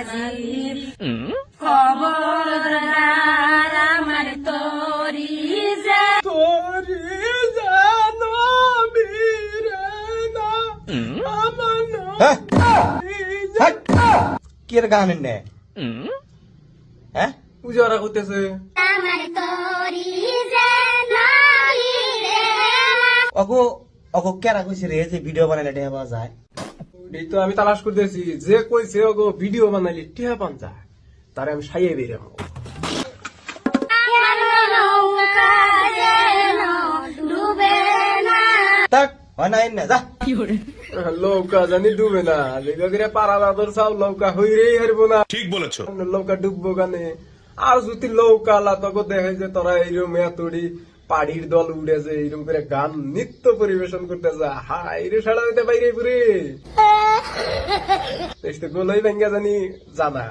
হাজির খবরদার আমার তোরি যে কি এর গান নে হ্যাঁ পূজারা করতেছে আমার তোরি যে নারী রে অগো অগো কেরা কইছে রে যে ভিডিও বানাইলে টেহা পাওয়া যায় এই তো আমি তালাশ করতেছি যে কইছে ওগো ভিডিও বানাইলে টিহা পান যায় তারে আমি সাইয়ে বেরাম নৌকা যেন ডুবে না তাক হয় নাই না যা লৌকা জানি ডুবে না লেগা করে পাড়া দাদর চাও লৌকা হইরেই হারবো না ঠিক বলেছো লৌকা ডুববো গানে আর যদি লৌকা লাতকো দেখে যে তোরা এইরকম এতড়ি পাড়ির দল উড়েছে এইরকম করে গান নৃত্য পরিবেশন করতেছে হাই রে সাড়া হইতে বাইরে পুরে গোলাই ভেঙ্গা জানি জানা